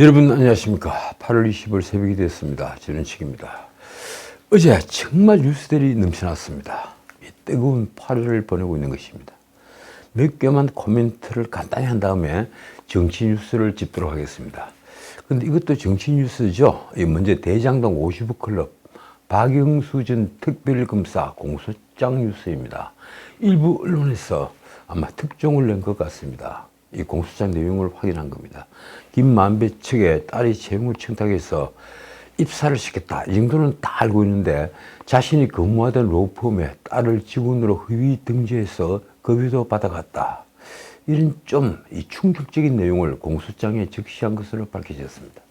여러분 안녕하십니까. 8월 20일 새벽이 됐습니다. 전원칙입니다. 어제 정말 뉴스들이 넘쳐났습니다. 뜨거운 8월을 보내고 있는 것입니다. 몇 개만 코멘트를 간단히 한 다음에 정치 뉴스를 짚도록 하겠습니다. 근데 이것도 정치 뉴스죠. 먼저 대장동 50억 클럽 박영수 전 특별검사 공소장 뉴스입니다. 일부 언론에서 아마 특종을 낸 것 같습니다. 이 공소장 내용을 확인한 겁니다. 김만배 측에 딸이 채용을 청탁해서 입사를 시켰다. 이 정도는 다 알고 있는데 자신이 근무하던 로펌에 딸을 직원으로 허위 등재해서 급여도 받아갔다. 이런 좀 충격적인 내용을 공소장에 적시한 것으로 밝혀졌습니다.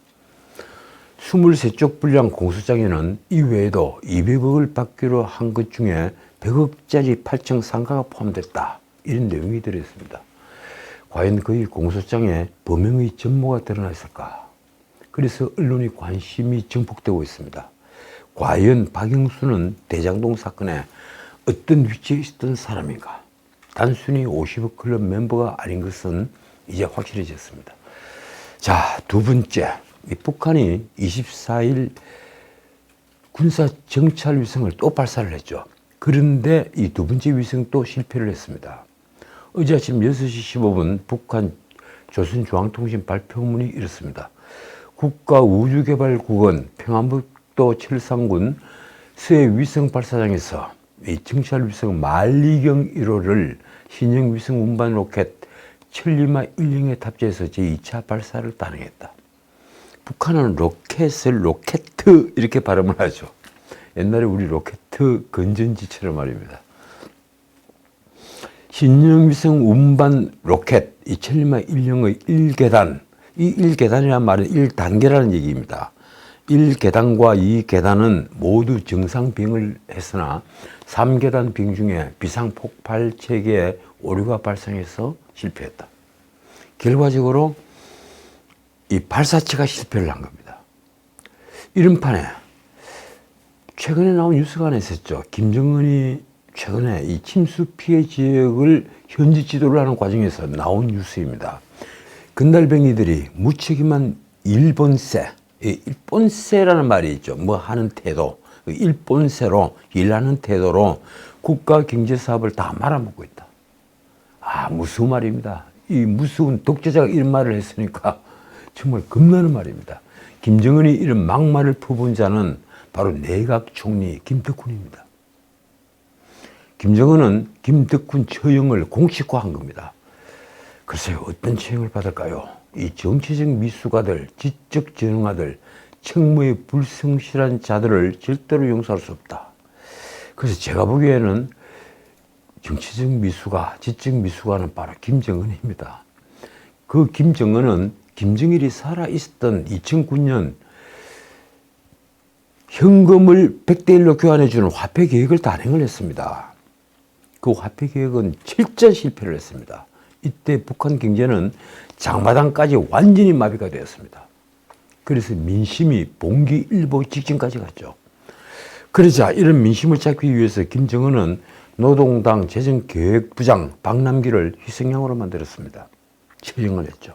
23쪽 분량 공소장에는 이외에도 200억을 받기로 한 것 중에 100억짜리 8층 상가가 포함됐다. 이런 내용이 들어있습니다. 과연 그의 공소장에 범행의 전모가 드러나 있을까? 그래서 언론의 관심이 증폭되고 있습니다. 과연 박영수는 대장동 사건에 어떤 위치에 있었던 사람인가? 단순히 50억 클럽 멤버가 아닌 것은 이제 확실해졌습니다. 자, 두 번째, 북한이 24일 군사 정찰 위성을 또 발사를 했죠. 그런데 이 두 번째 위성도 실패를 했습니다. 어제 아침 6시 15분 북한 조선중앙통신 발표문이 이렇습니다. 국가우주개발국은 평안북도 철산군 서해 위성 발사장에서 이 정찰 위성 만리경 1호를 신형 위성 운반 로켓 천리마 1형에 탑재해서 제2차 발사를 단행했다. 북한은 로켓을 로켓트 이렇게 발음을 하죠. 옛날에 우리 로켓트 건전지처럼 말입니다. 신형 위성 운반 로켓 이 천리마 1형의 1계단, 이 1계단이라는 말은 1단계라는 얘기입니다. 1계단과 2계단은 모두 정상 비행을 했으나 3계단 비행 중에 비상폭발 체계에 오류가 발생해서 실패했다. 결과적으로 이 발사체가 실패를 한 겁니다. 이런 판에 최근에 나온 뉴스가 하나 있었죠. 김정은이 최근에 이 침수 피해 지역을 현지 지도를 하는 과정에서 나온 뉴스입니다. 건달뱅이들이 무책임한 일본세라는 말이 있죠. 뭐 하는 태도, 일본세로 일하는 태도로 국가 경제 사업을 다 말아먹고 있다. 아, 무서운 말입니다. 이 무서운 독재자가 이런 말을 했으니까 정말 겁나는 말입니다. 김정은이 이런 막말을 퍼부은 자는 바로 내각 총리 김덕훈입니다. 김정은은 김덕훈 처형을 공식화한 겁니다. 글쎄요, 어떤 처형을 받을까요? 이 정치적 미숙아들, 지적 지능아들, 청무에 불성실한 자들을 절대로 용서할 수 없다. 그래서 제가 보기에는 정치적 미숙아, 지적 미숙아는 바로 김정은입니다. 그 김정은은 김정일이 살아있었던 2009년 현금을 100대 1로 교환해주는 화폐 계획을 단행을 했습니다. 그 화폐 계획은 철저히 실패를 했습니다. 이때 북한 경제는 장마당까지 완전히 마비가 되었습니다. 그래서 민심이 봉기일보 직전까지 갔죠. 그러자 이런 민심을 잡기 위해서 김정은은 노동당 재정계획부장 박남기를 희생양으로 만들었습니다. 처형을 했죠.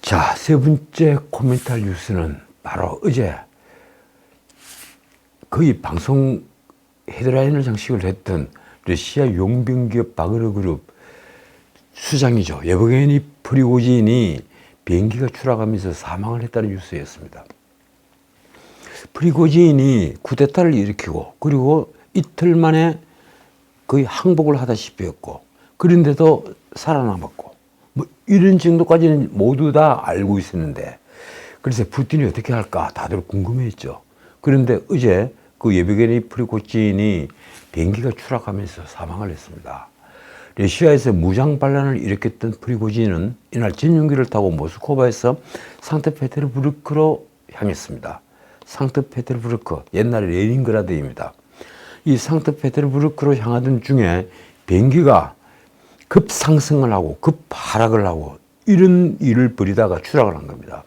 자, 세 번째 코멘트할 뉴스는 바로 어제 거의 방송 헤드라인을 장식을 했던 러시아 용병기업 바그너그룹 수장이죠. 예브게니 프리고진이 비행기가 추락하면서 사망을 했다는 뉴스였습니다. 프리고진이 쿠데타를 일으키고 그리고 이틀 만에 거의 항복을 하다시피 했고 그런데도 살아남았고 뭐 이런 정도까지는 모두 다 알고 있었는데 그래서 푸틴이 어떻게 할까 다들 궁금해했죠. 그런데 어제 그 예브게니 프리고진이 비행기가 추락하면서 사망을 했습니다. 러시아에서 무장 반란을 일으켰던 프리고진은 이날 전용기를 타고 모스크바에서 상트페테르부르크로 향했습니다. 상트페테르부르크, 옛날에 레닌그라드입니다. 이 상트페테르부르크로 향하던 중에 비행기가 급상승을 하고 급하락을 하고 이런 일을 벌이다가 추락을 한 겁니다.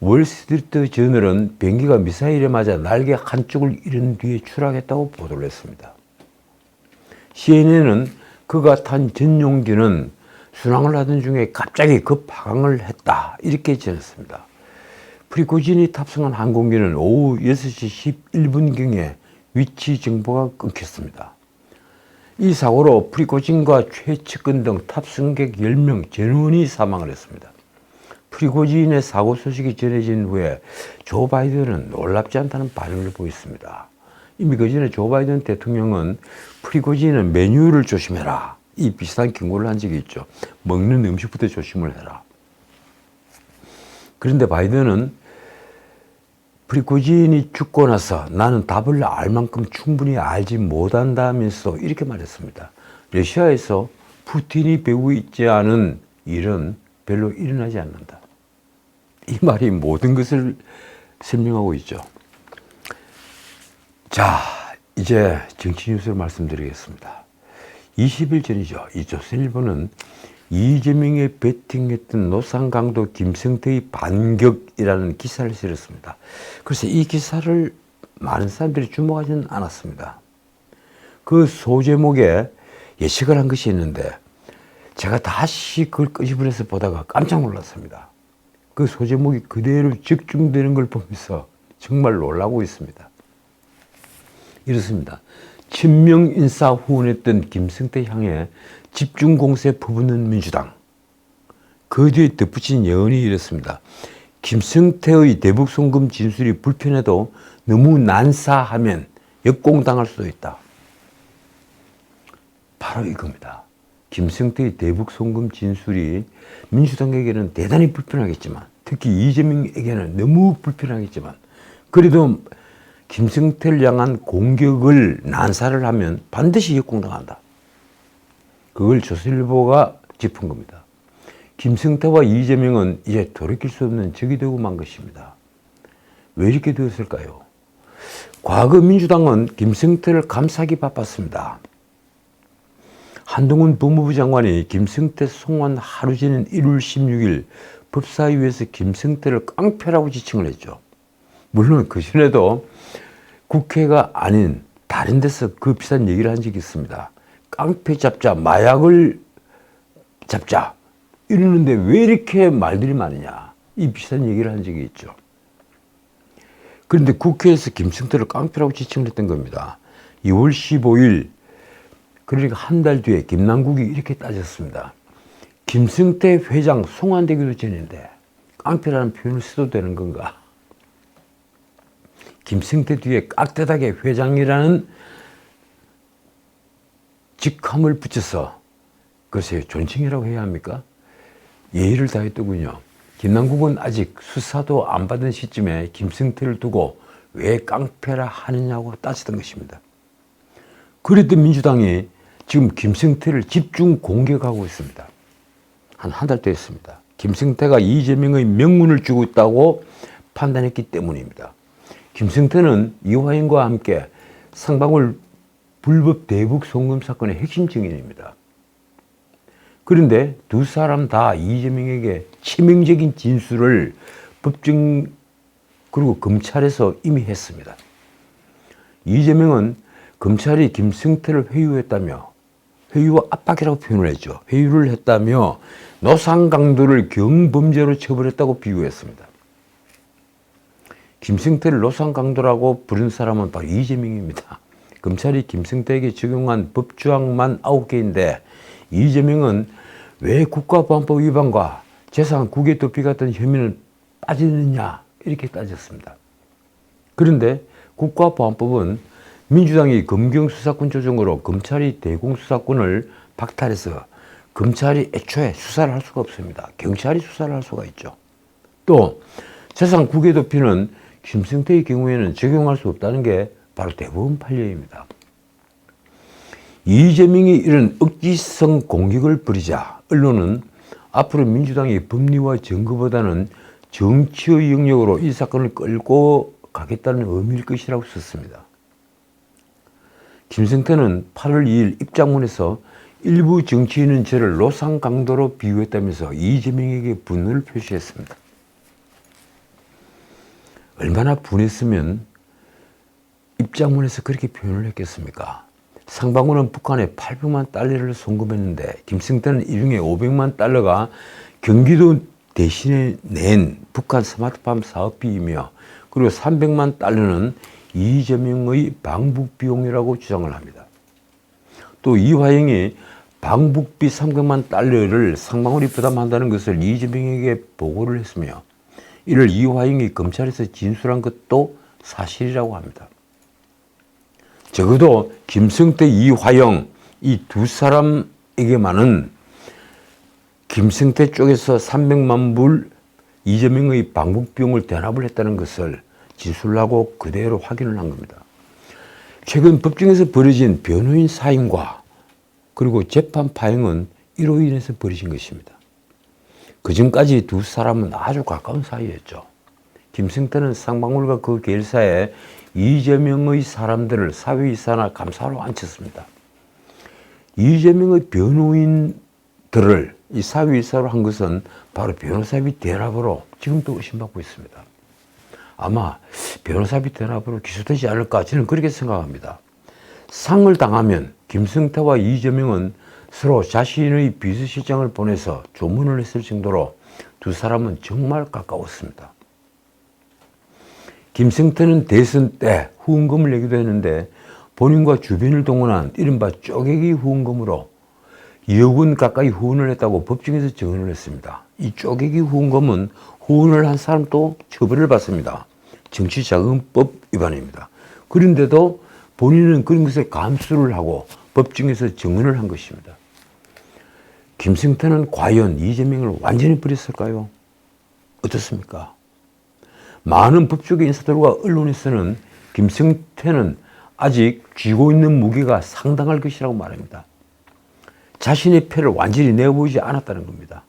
월스트리트 저널은 비행기가 미사일에 맞아 날개 한쪽을 잃은 뒤에 추락했다고 보도를 했습니다. CNN은 그가 탄 전용기는 순항을 하던 중에 갑자기 급하강을 했다. 이렇게 전했습니다. 프리고진이 탑승한 항공기는 오후 6시 11분경에 위치 정보가 끊겼습니다. 이 사고로 프리고진과 최측근 등 탑승객 10명 전원이 사망을 했습니다. 프리고진의 사고 소식이 전해진 후에 조 바이든은 놀랍지 않다는 반응을 보였습니다. 이미 그 전에 조 바이든 대통령은 프리고진은 메뉴를 조심해라. 이 비슷한 경고를 한 적이 있죠. 먹는 음식부터 조심을 해라. 그런데 바이든은 프리고진이 죽고 나서 나는 답을 알 만큼 충분히 알지 못한다면서 이렇게 말했습니다. 러시아에서 푸틴이 배우고 있지 않은 일은 별로 일어나지 않는다. 이 말이 모든 것을 설명하고 있죠. 자, 이제 정치 뉴스를 말씀드리겠습니다. 20일 전이죠. 이 조선일보는 이재명에 베팅했던 노상강도 김성태의 반격이라는 기사를 실었습니다. 그래서 이 기사를 많은 사람들이 주목하지는 않았습니다. 그 소제목에 예측을 한 것이 있는데 제가 다시 그걸 끄집어내서 보다가 깜짝 놀랐습니다. 그 소제목이 그대로 적중되는 걸 보면서 정말 놀라고 있습니다. 이렇습니다. 친명 인사 후원했던 김성태 향해 집중 공세 퍼붓는 민주당. 그 뒤에 덧붙인 예언이 이렇습니다. 김성태의 대북 송금 진술이 불편해도 너무 난사하면 역공당할 수도 있다. 바로 이겁니다. 김성태의 대북 송금 진술이 민주당에게는 대단히 불편하겠지만, 특히 이재명에게는 너무 불편하겠지만, 그래도 김성태를 향한 공격을 난사를 하면 반드시 역공당한다. 그걸 조선일보가 짚은 겁니다. 김성태와 이재명은 이제 돌이킬 수 없는 적이 되고 만 것입니다. 왜 이렇게 되었을까요? 과거 민주당은 김성태를 감싸기 바빴습니다. 한동훈 법무부 장관이 김성태 송환 하루 전인 1월 16일 법사위에서 김성태를 깡패라고 지칭을 했죠. 물론 그 전에도 국회가 아닌 다른 데서 그 비슷한 얘기를 한 적이 있습니다. 깡패 잡자, 마약을 잡자 이러는데 왜 이렇게 말들이 많으냐, 이 비슷한 얘기를 한 적이 있죠. 그런데 국회에서 김성태를 깡패라고 지칭을 했던 겁니다. 2월 15일, 그러니까 한 달 뒤에 김남국이 이렇게 따졌습니다. 김성태 회장 송환되기도 전인데 깡패라는 표현을 써도 되는 건가? 김성태 뒤에 깍듯하게 회장이라는 직함을 붙여서, 글쎄요, 존칭이라고 해야 합니까? 예의를 다했더군요. 김남국은 아직 수사도 안 받은 시점에 김성태를 두고 왜 깡패라 하느냐고 따지던 것입니다. 그랬던 민주당이 지금 김성태를 집중 공격하고 있습니다. 한 달 됐습니다. 김성태가 이재명의 명분을 주고 있다고 판단했기 때문입니다. 김성태는 이화영과 함께 상방울 불법 대북 송금 사건의 핵심 증인입니다. 그런데 두 사람 다 이재명에게 치명적인 진술을 법정 그리고 검찰에서 이미 했습니다. 이재명은 검찰이 김성태를 회유했다며, 회유와 압박이라고 표현을 했죠. 회유를 했다며 노상강도를 경범죄로 처벌했다고 비유했습니다. 김성태를 노상강도라고 부른 사람은 바로 이재명입니다. 검찰이 김성태에게 적용한 법조항만 9개인데 이재명은 왜 국가보안법 위반과 재산 국외 도피 같은 혐의는 빠지느냐 이렇게 따졌습니다. 그런데 국가보안법은 민주당이 검경수사권 조정으로 검찰이 대공수사권을 박탈해서 검찰이 애초에 수사를 할 수가 없습니다. 경찰이 수사를 할 수가 있죠. 또 재산 국외 도피는 김성태의 경우에는 적용할 수 없다는 게 바로 대법원 판례입니다. 이재명이 이런 억지성 공격을 벌이자 언론은 앞으로 민주당이 법리와 증거보다는 정치의 영역으로 이 사건을 끌고 가겠다는 의미일 것이라고 썼습니다. 김성태는 8월 2일 입장문에서 일부 정치인은 저를 노상강도로 비유했다면서 이재명에게 분노를 표시했습니다. 얼마나 분했으면 입장문에서 그렇게 표현을 했겠습니까? 상방울은 북한에 800만 달러를 송금했는데 김승태는 이 중에 500만 달러가 경기도 대신에 낸 북한 스마트팜 사업비이며 그리고 300만 달러는 이재명의 방북 비용이라고 주장을 합니다. 또 이화영이 방북비 300만 달러를 상방울이 부담한다는 것을 이재명에게 보고를 했으며 이를 이화영이 검찰에서 진술한 것도 사실이라고 합니다. 적어도 김승태, 이화영 이 두 사람에게만은 김승태 쪽에서 300만 불 이재명의 방북 비용을 대납을 했다는 것을 진술하고 그대로 확인을 한 겁니다. 최근 법정에서 벌어진 변호인 사임과 그리고 재판 파행은 이로 인해서 벌어진 것입니다. 그전까지 두 사람은 아주 가까운 사이였죠. 김승태는 상방울과 그 계열사에 이재명의 사람들을 사회이사나 감사로 앉혔습니다. 이재명의 변호인들을 이 사회이사로 한 것은 바로 변호사비 대납으로 지금도 의심받고 있습니다. 아마 변호사비 대납으로 기소되지 않을까 저는 그렇게 생각합니다. 상을 당하면 김승태와 이재명은 서로 자신의 비서실장을 보내서 조문을 했을 정도로 두 사람은 정말 가까웠습니다. 김승태는 대선 때 후원금을 내기도 했는데 본인과 주변을 동원한 이른바 쪼개기 후원금으로 2억 원 가까이 후원을 했다고 법정에서 증언을 했습니다. 이 쪼개기 후원금은 후원을 한 사람도 처벌을 받습니다. 정치자금법 위반입니다. 그런데도 본인은 그런 것을 감수를 하고 법정에서 증언을 한 것입니다. 김승태는 과연 이재명을 완전히 버렸을까요? 어떻습니까? 많은 법조계 인사들과 언론에서는 김승태는 아직 쥐고 있는 무게가 상당할 것이라고 말합니다. 자신의 패를 완전히 내보이지 않았다는 겁니다.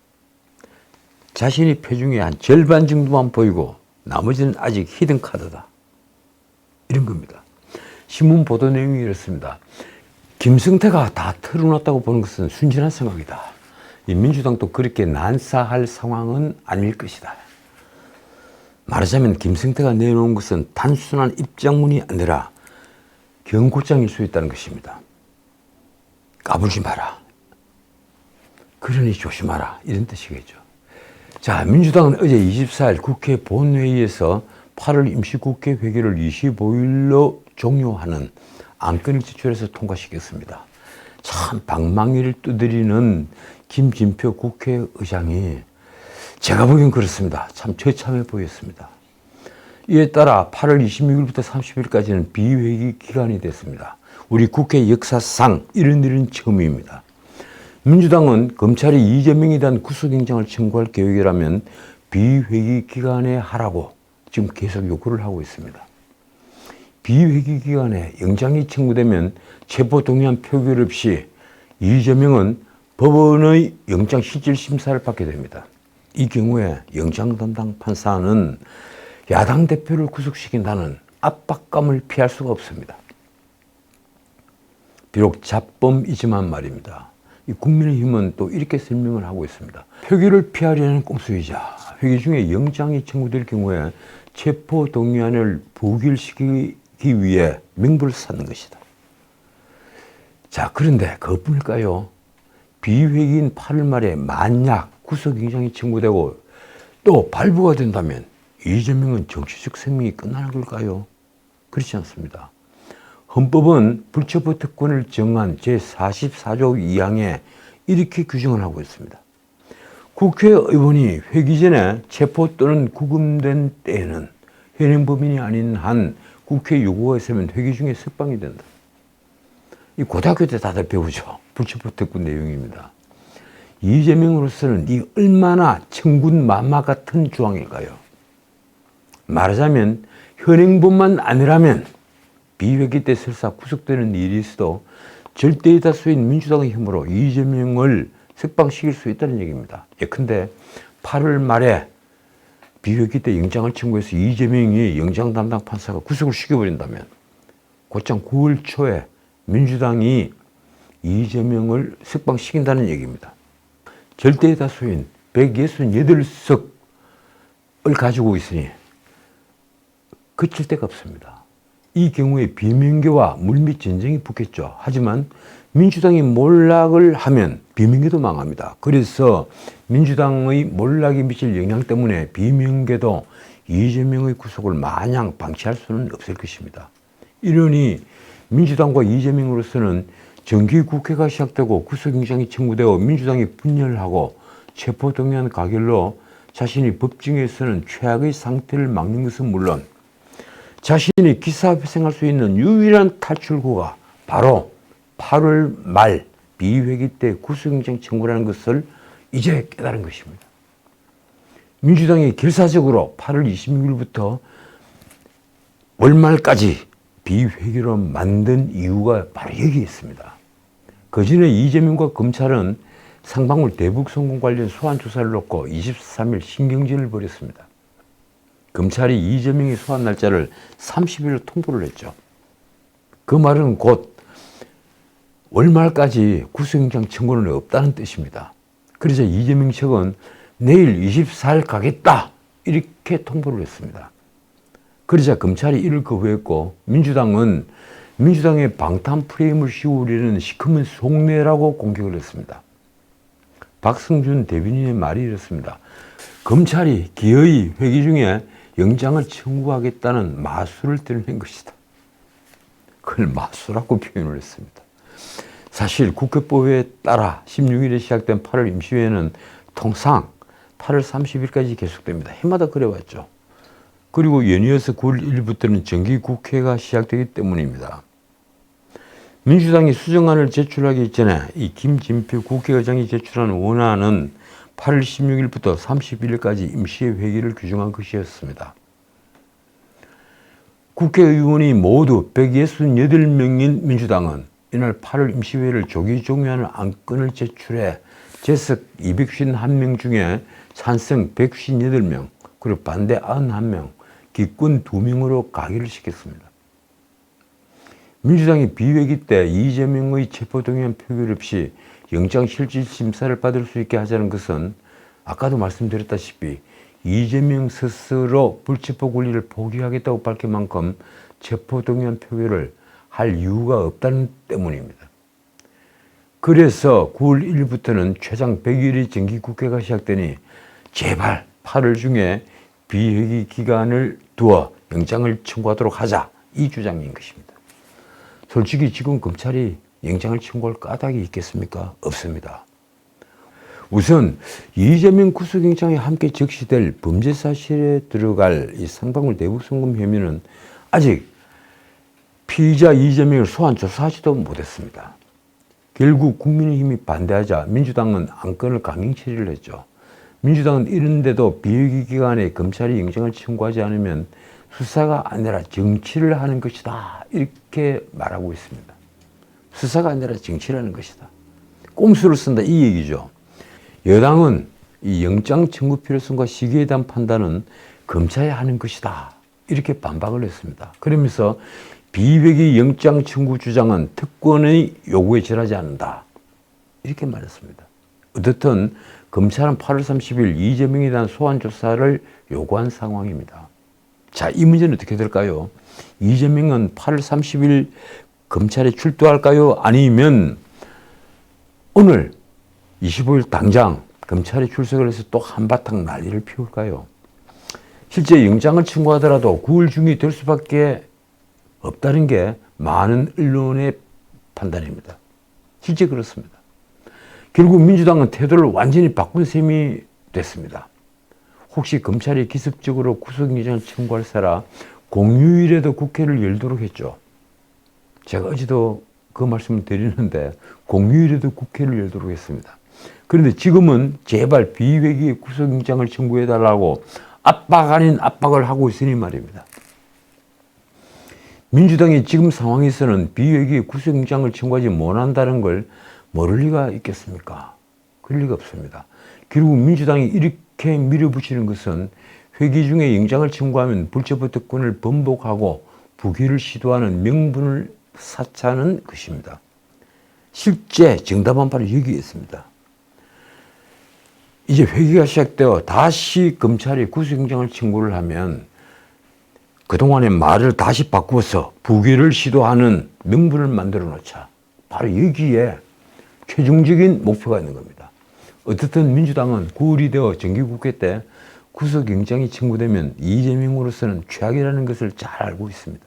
자신의 패 중에 한 절반 정도만 보이고 나머지는 아직 히든 카드다. 이런 겁니다. 신문 보도 내용이 이렇습니다. 김승태가 다 털어놨다고 보는 것은 순진한 생각이다. 이 민주당도 그렇게 난사할 상황은 아닐 것이다. 말하자면 김승태가 내놓은 것은 단순한 입장문이 아니라 경고장일 수 있다는 것입니다. 까불지 마라. 그러니 조심하라. 이런 뜻이겠죠. 자, 민주당은 어제 24일 국회 본회의에서 8월 임시국회 회기를 25일로 종료하는 안건을 제출해서 통과시켰습니다. 참 방망이를 두드리는 김진표 국회의장이 제가 보기엔 그렇습니다. 참 처참해 보였습니다. 이에 따라 8월 26일부터 30일까지는 비회기 기간이 됐습니다. 우리 국회 역사상 이런 일은 처음입니다. 민주당은 검찰이 이재명에 대한 구속영장을 청구할 계획이라면 비회기 기간에 하라고 지금 계속 요구를 하고 있습니다. 비회기 기간에 영장이 청구되면 체포동의안 표결 없이 이재명은 법원의 영장 실질 심사를 받게 됩니다. 이 경우에 영장 담당 판사는 야당 대표를 구속시킨다는 압박감을 피할 수가 없습니다. 비록 잡범이지만 말입니다. 이 국민의힘은 또 이렇게 설명을 하고 있습니다. 표결을 피하려는 꼼수이자 회기 중에 영장이 청구될 경우에 체포동의안을 부결시키기 위해 명분을 찾는 것이다. 자, 그런데 그것뿐일까요? 비회기인 8월 말에 만약 구속영장이 청구되고 또 발부가 된다면 이재명은 정치적 생명이 끝나는 걸까요? 그렇지 않습니다. 헌법은 불체포 특권을 정한 제44조 2항에 이렇게 규정을 하고 있습니다. 국회의원이 회기 전에 체포 또는 구금된 때에는 현행범인이 아닌 한 국회 요구가 있으면 회기 중에 석방이 된다. 이 고등학교 때 다들 배우죠. 불체포 특권 내용입니다. 이재명으로서는 이 얼마나 천군만마 같은 조항일까요? 말하자면 현행범만 아니라면 비회기 때 설사 구속되는 일이 있어도 절대의 다수인 민주당의 힘으로 이재명을 석방시킬 수 있다는 얘기입니다. 예컨대 8월 말에 비회기 때 영장을 청구해서 이재명이 영장 담당 판사가 구속을 시켜버린다면 곧장 9월 초에 민주당이 이재명을 석방시킨다는 얘기입니다. 절대의 다수인 168석을 가지고 있으니 그칠 데가 없습니다. 이 경우에 비명계와 물밑 전쟁이 붙겠죠. 하지만 민주당이 몰락을 하면 비명계도 망합니다. 그래서 민주당의 몰락이 미칠 영향 때문에 비명계도 이재명의 구속을 마냥 방치할 수는 없을 것입니다. 이러니 민주당과 이재명으로서는 정기국회가 시작되고 구속영장이 청구되어 민주당이 분열하고 체포동의안 가결로 자신이 법정에서는 최악의 상태를 막는 것은 물론 자신이 기사회생할 수 있는 유일한 탈출구가 바로 8월 말 비회기 때 구속영장 청구라는 것을 이제 깨달은 것입니다. 민주당이 결사적으로 8월 26일부터 월말까지 비회기로 만든 이유가 바로 여기에 있습니다. 그 전에 이재명과 검찰은 상방울 대북송금 관련 소환조사를 놓고 23일 신경전을 벌였습니다. 검찰이 이재명의 소환 날짜를 30일로 통보를 했죠. 그 말은 곧 월말까지 구속영장 청구는 없다는 뜻입니다. 그래서 이재명 측은 내일 24일 가겠다 이렇게 통보를 했습니다. 그러자 검찰이 이를 거부했고 민주당은 민주당의 방탄 프레임을 씌우려는 시커먼 속내라고 공격을 했습니다. 박성준 대변인의 말이 이렇습니다. 검찰이 기어이 회기 중에 영장을 청구하겠다는 마술을 드러낸 것이다. 그걸 마술이라고 표현을 했습니다. 사실 국회법에 따라 16일에 시작된 8월 임시회는 통상 8월 30일까지 계속됩니다. 해마다 그래왔죠. 그리고 연이어서 9월 1일부터는 정기국회가 시작되기 때문입니다. 민주당이 수정안을 제출하기 전에 이 김진표 국회의장이 제출한 원안은 8월 16일부터 31일까지 임시회기를 규정한 것이었습니다. 국회의원이 모두 168명인 민주당은 이날 8월 임시회를 조기 종료하는 안건을 제출해 재석 251명 중에 찬성 158명, 그리고 반대 91명, 기권 2명으로 가결을 시켰습니다. 민주당이 비회기 때 이재명의 체포동의안 표결 없이 영장실질심사를 받을 수 있게 하자는 것은 아까도 말씀드렸다시피 이재명 스스로 불체포 권리를 포기하겠다고 밝힌 만큼 체포동의안 표결을 할 이유가 없다는 때문입니다. 그래서 9월 1일부터는 최장 100일의 정기국회가 시작되니 제발 8월 중에 비회기 기간을 두어 영장을 청구하도록 하자, 이 주장인 것입니다. 솔직히 지금 검찰이 영장을 청구할 까닭이 있겠습니까? 없습니다. 우선 이재명 구속영장에 함께 적시될 범죄 사실에 들어갈 이 상방울 대북송금 혐의는 아직 피의자 이재명을 소환 조사하지도 못했습니다. 결국 국민의힘이 반대하자 민주당은 안건을 강행 처리를 했죠. 민주당은 이런데도 비회기 기간에 검찰이 영장을 청구하지 않으면 수사가 아니라 정치를 하는 것이다, 이렇게 말하고 있습니다. 수사가 아니라 정치를 하는 것이다. 꼼수를 쓴다, 이 얘기죠. 여당은 이 영장 청구 필요성과 시기에 대한 판단은 검찰이 하는 것이다, 이렇게 반박을 했습니다. 그러면서 비회기 영장 청구 주장은 특권의 요구에 절하지 않는다, 이렇게 말했습니다. 어떻든 검찰은 8월 30일 이재명에 대한 소환 조사를 요구한 상황입니다. 자, 이 문제는 어떻게 될까요? 이재명은 8월 30일 검찰에 출두할까요? 아니면 오늘 25일 당장 검찰에 출석을 해서 또 한바탕 난리를 피울까요? 실제 영장을 청구하더라도 9월 중이 될 수밖에 없다는 게 많은 언론의 판단입니다. 실제 그렇습니다. 결국 민주당은 태도를 완전히 바꾼 셈이 됐습니다. 혹시 검찰이 기습적으로 구속영장을 청구할 사라 공휴일에도 국회를 열도록 했죠. 제가 어제도 그 말씀을 드리는데 공휴일에도 국회를 열도록 했습니다. 그런데 지금은 제발 비회기에 구속영장을 청구해달라고 압박 아닌 압박을 하고 있으니 말입니다. 민주당이 지금 상황에서는 비회기에 구속영장을 청구하지 못한다는 걸 모를 리가 있겠습니까? 그럴 리가 없습니다. 결국 민주당이 이렇게 밀어붙이는 것은 회기 중에 영장을 청구하면 불체포 특권을 번복하고 부기를 시도하는 명분을 사차는 것입니다. 실제 정답은 바로 여기에 있습니다. 이제 회기가 시작되어 다시 검찰이 구속영장을 청구를 하면 그동안의 말을 다시 바꾸어서 부결을 시도하는 명분을 만들어 놓자. 바로 여기에 최종적인 목표가 있는 겁니다. 어떻든 민주당은 9월이 되어 정기국회 때 구속영장이 청구되면 이재명으로서는 최악이라는 것을 잘 알고 있습니다.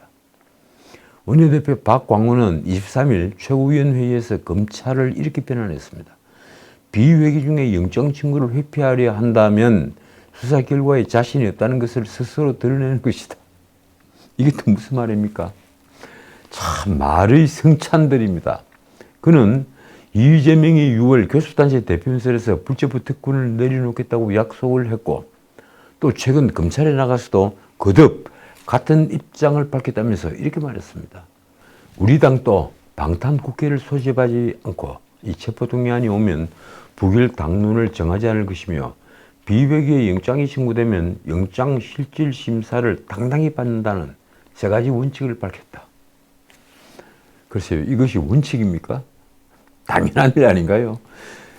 원내대표 박광훈은 23일 최고위원회의에서 검찰을 이렇게 비난했습니다. 비회기 중에 영장 청구를 회피하려 한다면 수사 결과에 자신이 없다는 것을 스스로 드러내는 것이다. 이게 또 무슨 말입니까? 참 말의 성찬들입니다. 그는 이재명이 6월 교수단체 대표연설에서 불체포 특권을 내려놓겠다고 약속을 했고 또 최근 검찰에 나가서도 거듭 같은 입장을 밝혔다면서 이렇게 말했습니다. 우리 당도 방탄국회를 소집하지 않고 이 체포동의안이 오면 부결 당론을 정하지 않을 것이며 비회기의 영장이 청구되면 영장실질심사를 당당히 받는다는 세 가지 원칙을 밝혔다. 글쎄요, 이것이 원칙입니까? 당연한 일 아닌가요?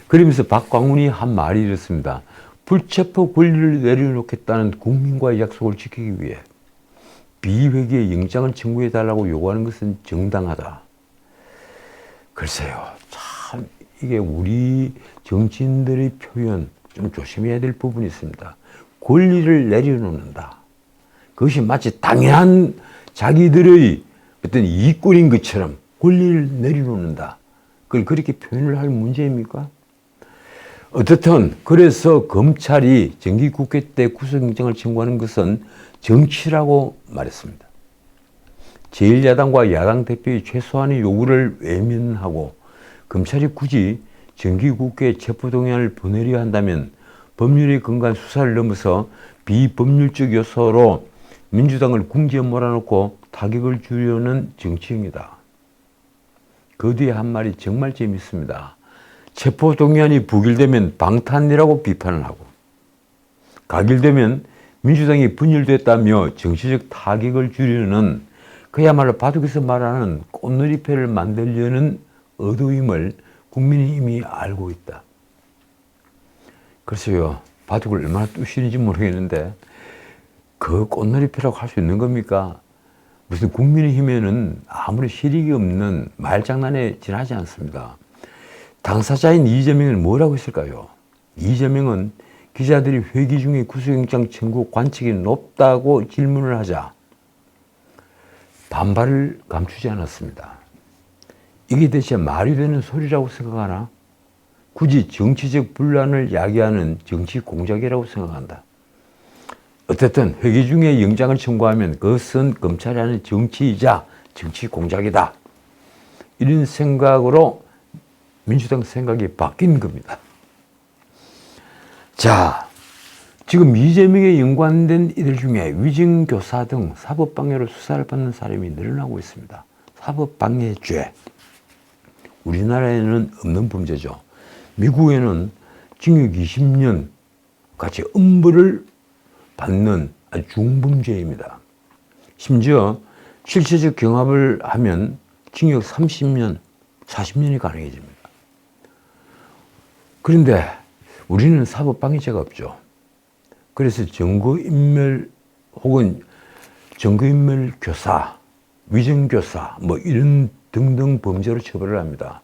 그러면서 박광훈이 한 말이 이렇습니다. 불체포 권리를 내려놓겠다는 국민과의 약속을 지키기 위해 비회기의 영장을 청구해달라고 요구하는 것은 정당하다. 글쎄요, 참 이게 우리 정치인들의 표현 좀 조심해야 될 부분이 있습니다. 권리를 내려놓는다. 그것이 마치 당연한 자기들의 어떤 이권인 것처럼 권리를 내려놓는다. 그걸 그렇게 표현을 할 문제입니까? 어떻든 그래서 검찰이 정기국회 때 구속영장을 청구하는 것은 정치라고 말했습니다. 제1야당과 야당 대표의 최소한의 요구를 외면하고 검찰이 굳이 정기국회에 체포동의안을 보내려 한다면 법률에 근거한 수사를 넘어서 비법률적 요소로 민주당을 궁지에 몰아넣고 타격을 주려는 정치입니다. 그 뒤에 한 말이 정말 재밌습니다. 체포동의안이 부결되면 방탄이라고 비판을 하고 가결되면 민주당이 분열됐다며 정치적 타격을 주려는 그야말로 바둑에서 말하는 꽃놀이패를 만들려는 의도임을 국민이 이미 알고 있다. 글쎄요, 바둑을 얼마나 뚜시는지 모르겠는데 그 꽃놀이패라고 할 수 있는 겁니까? 무슨 국민의힘에는 아무리 실익이 없는 말장난에 지나지 않습니다. 당사자인 이재명은 뭐라고 했을까요? 이재명은 기자들이 회기 중에 구속영장 청구 관측이 높다고 질문을 하자 반발을 감추지 않았습니다. 이게 대체 말이 되는 소리라고 생각하나? 굳이 정치적 분란을 야기하는 정치 공작이라고 생각한다. 어쨌든 회기 중에 영장을 청구하면 그것은 검찰이 하는 정치이자 정치 공작이다. 이런 생각으로 민주당 생각이 바뀐 겁니다. 자, 지금 이재명에 연관된 이들 중에 위증교사 등 사법방해로 수사를 받는 사람이 늘어나고 있습니다. 사법방해죄. 우리나라에는 없는 범죄죠. 미국에는 징역 20년 같이 엄벌을 받는 아주 중범죄입니다. 심지어 실체적 경합을 하면 징역 30년, 40년이 가능해집니다. 그런데 우리는 사법방해죄가 없죠. 그래서 증거인멸 혹은 증거인멸 교사, 위증교사 뭐 이런 등등 범죄로 처벌을 합니다.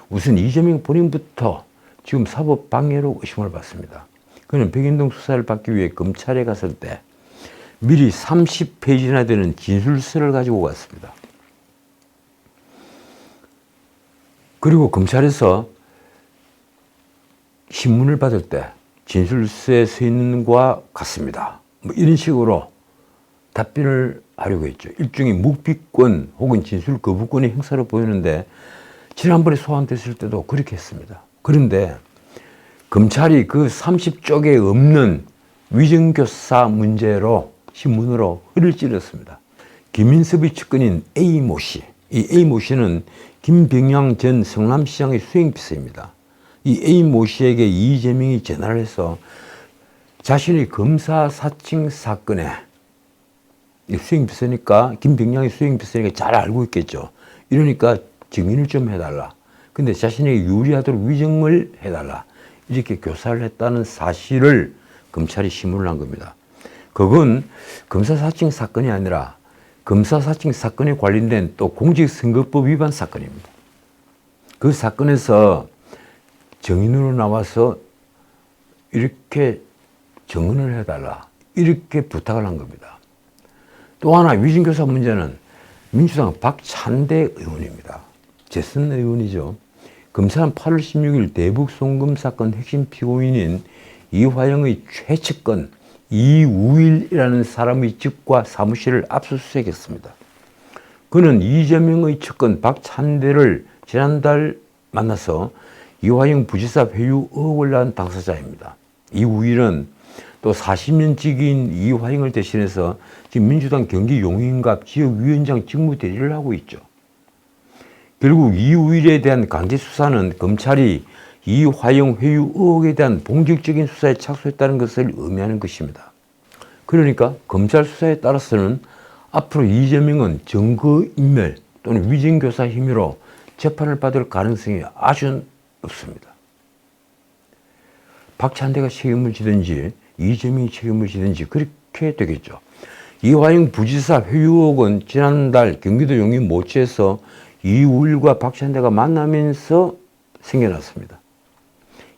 우선 이재명 본인부터 지금 사법방해로 의심을 받습니다. 그는 백인동 수사를 받기 위해 검찰에 갔을 때 미리 30페이지나 되는 진술서를 가지고 갔습니다. 그리고 검찰에서 신문을 받을 때 진술서에 써 있는 것과 같습니다. 뭐 이런 식으로 답변을 하려고 했죠. 일종의 묵비권 혹은 진술 거부권의 행사로 보이는데 지난번에 소환됐을 때도 그렇게 했습니다. 그런데 검찰이 그 30쪽에 없는 위증교사 문제로 신문으로 허를 찔렀습니다. 김인섭의 측근인 A모 씨, 이 A모 씨는 김병양 전 성남시장의 수행비서입니다. 이 A모 씨에게 이재명이 전화를 해서 자신의 검사 사칭 사건에 수행비서니까 김병양이 수행비서니까 잘 알고 있겠죠. 이러니까 증인을 좀 해달라. 근데 자신에게 유리하도록 위증을 해달라. 이렇게 교사를 했다는 사실을 검찰이 신문을 한 겁니다. 그건 검사사칭 사건이 아니라 검사사칭 사건에 관련된 또 공직선거법 위반 사건입니다. 그 사건에서 정인으로 나와서 이렇게 증언을 해달라 이렇게 부탁을 한 겁니다. 또 하나 위증교사 문제는 민주당 박찬대 의원입니다. 재선 의원이죠. 검사는 8월 16일 대북 송금 사건 핵심 피고인인 이화영의 최측근 이우일이라는 사람의 집과 사무실을 압수수색했습니다. 그는 이재명의 측근 박찬대를 지난달 만나서 이화영 부지사 회유 의혹을 낳은 당사자입니다. 이우일은 또 40년 직위인 이화영을 대신해서 지금 민주당 경기 용인갑 지역위원장 직무 대리를 하고 있죠. 결국 이우일에 대한 강제 수사는 검찰이 이화영 회유 의혹에 대한 봉직적인 수사에 착수했다는 것을 의미하는 것입니다. 그러니까 검찰 수사에 따라서는 앞으로 이재명은 증거인멸 또는 위증교사 혐의로 재판을 받을 가능성이 아주 높습니다. 박찬대가 책임을 지든지 이재명이 책임을 지든지 그렇게 되겠죠. 이화영 부지사 회유 의혹은 지난달 경기도 용인 모처에서 이우일과 박찬대가 만나면서 생겨났습니다.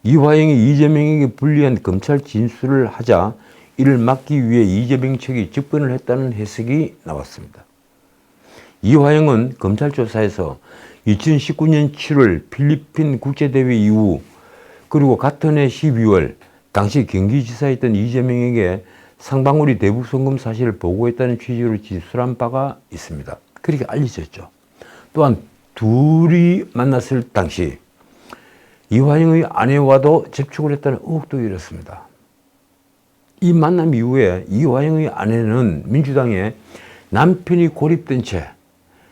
이화영이 이재명에게 불리한 검찰 진술을 하자 이를 막기 위해 이재명 측이 접근을 했다는 해석이 나왔습니다. 이화영은 검찰 조사에서 2019년 7월 필리핀 국제대회 이후 그리고 같은 해 12월 당시 경기지사였던 이재명에게 상방울이 대북 송금 사실을 보고했다는 취지로 진술한 바가 있습니다. 그렇게 알려졌죠. 또한 둘이 만났을 당시 이화영의 아내와도 접촉을 했다는 의혹도 일었습니다. 이 만남 이후에 이화영의 아내는 민주당에 남편이 고립된 채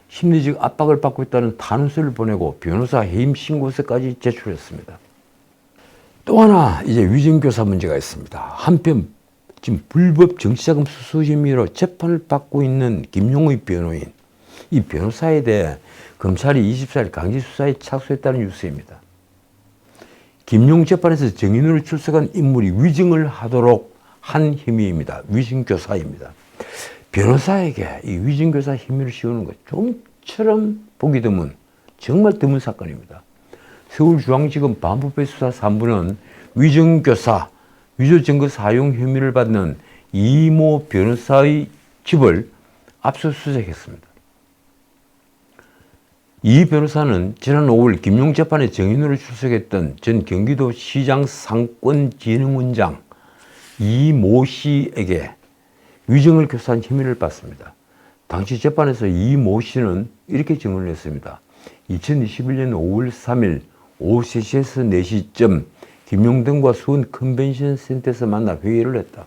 심리적 압박을 받고 있다는 탄원서를 보내고 변호사 해임 신고서까지 제출했습니다. 또 하나 이제 위증교사 문제가 있습니다. 한편 지금 불법 정치자금 수수 혐의로 재판을 받고 있는 김용의 변호인, 이 변호사에 대해 검찰이 24일 강제수사에 착수했다는 뉴스입니다. 김용 재판에서 증인으로 출석한 인물이 위증을 하도록 한 혐의입니다. 위증교사입니다. 변호사에게 이 위증교사 혐의를 씌우는 것 좀처럼 보기 드문 정말 드문 사건입니다. 서울중앙지검 반부패 수사 3부는 위증교사, 위조증거 사용 혐의를 받는 이모 변호사의 집을 압수수색했습니다. 이 변호사는 지난 5월 김용 재판에 증인으로 출석했던 전 경기도시장 상권진흥원장 이모 씨에게 위증을 교사한 혐의를 받습니다. 당시 재판에서 이모 씨는 이렇게 증언을 했습니다. 2021년 5월 3일 오후 3시에서 4시쯤 김용등과 수원 컨벤션 센터에서 만나 회의를 했다.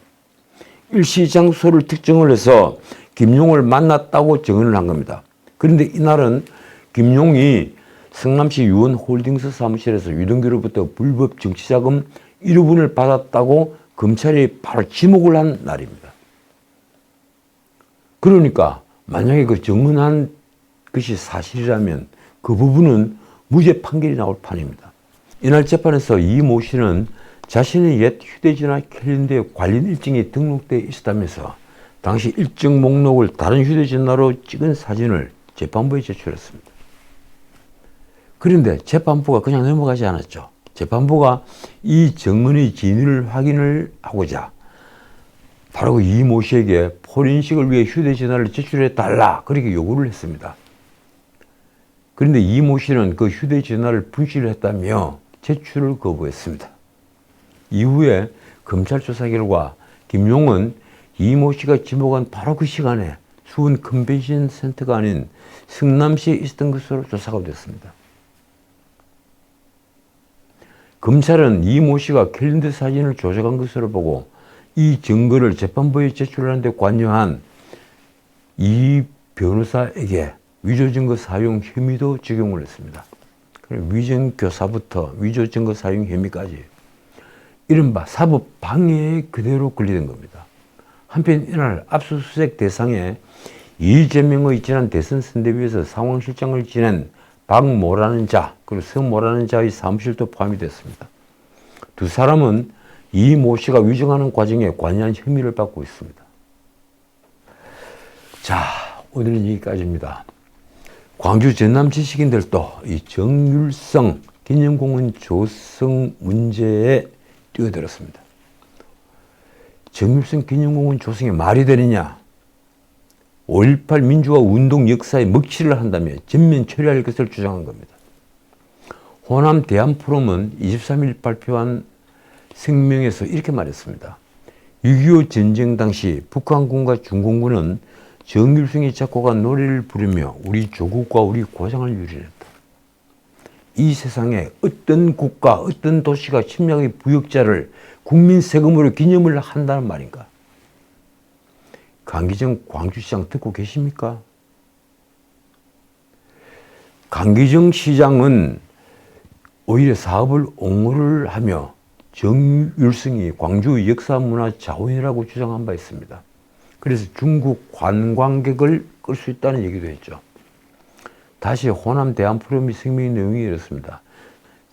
일시 장소를 특정을 해서 김용을 만났다고 증언을 한 겁니다. 그런데 이날은 김용이 성남시 유원홀딩스 사무실에서 유동규로부터 불법 정치자금 1억원을 받았다고 검찰이 바로 지목을 한 날입니다. 그러니까 만약에 그 증언한 것이 사실이라면 그 부분은 무죄 판결이 나올 판입니다. 이날 재판에서 이모 씨는 자신의 옛 휴대전화 캘린더에 관련 일정이 등록되어 있었다면서 당시 일정 목록을 다른 휴대전화로 찍은 사진을 재판부에 제출했습니다. 그런데 재판부가 그냥 넘어가지 않았죠. 재판부가 이 증언의 진위를 확인을 하고자 바로 그 이모 씨에게 포렌식을 위해 휴대전화를 제출해 달라 그렇게 요구를 했습니다. 그런데 이모 씨는 그 휴대전화를 분실을 했다며 제출을 거부했습니다. 이후에 검찰 조사 결과 김용은 이모 씨가 지목한 바로 그 시간에 수원 컨벤션 센터가 아닌 성남시에 있었던 것으로 조사가 됐습니다. 검찰은 이모 씨가 캘린더 사진을 조작한 것으로 보고 이 증거를 재판부에 제출하는 데 관여한 이 변호사에게 위조증거 사용 혐의도 적용을 했습니다. 위증교사부터 위조증거 사용 혐의까지 이른바 사법 방해에 그대로 걸리는 겁니다. 한편 이날 압수수색 대상에 이재명의 지난 대선 선대위에서 상황실장을 지낸 박모라는 자 그리고 성모라는 자의 사무실도 포함이 됐습니다. 두 사람은 이 모 씨가 위증하는 과정에 관여한 혐의를 받고 있습니다. 자, 오늘은 여기까지입니다. 광주 전남 지식인들도 이 정율성 기념공원 조성 문제에 뛰어들었습니다. 정율성 기념공원 조성이 말이 되느냐? 5.18 민주화 운동 역사에 먹칠을 한다며 전면 처리할 것을 주장한 겁니다. 호남 대한포럼은 23일 발표한声明에서 이렇게 말했습니다. 6.25 전쟁 당시 북한군과 중공군은 정율성이 작곡한 노래를 부르며 우리 조국과 우리 고장을 유린했다. 이 세상에 어떤 국가, 어떤 도시가 침략의 부역자를 국민 세금으로 기념을 한다는 말인가? 강기정 광주시장 듣고 계십니까? 강기정 시장은 오히려 사업을 옹호를 하며 정율성이 광주 역사문화 자원이라고 주장한 바 있습니다. 그래서 중국 관광객을 끌 수 있다는 얘기도 했죠. 다시 호남 대한포럼의声明내용이 이렇습니다.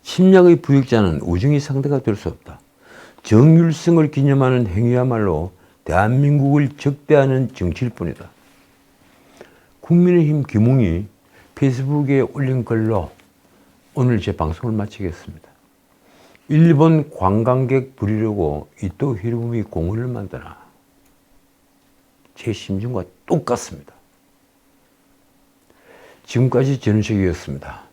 침략의 부역자는 우정의 상대가 될 수 없다. 정율성을 기념하는 행위야말로 대한민국을 적대하는 정치일 뿐이다. 국민의힘 김웅이 페이스북에 올린 글로 오늘 제 방송을 마치겠습니다. 일본 관광객 부리려고 이토 히로부미 공원을 만드나? 제 심정과 똑같습니다. 지금까지 전우석이었습니다.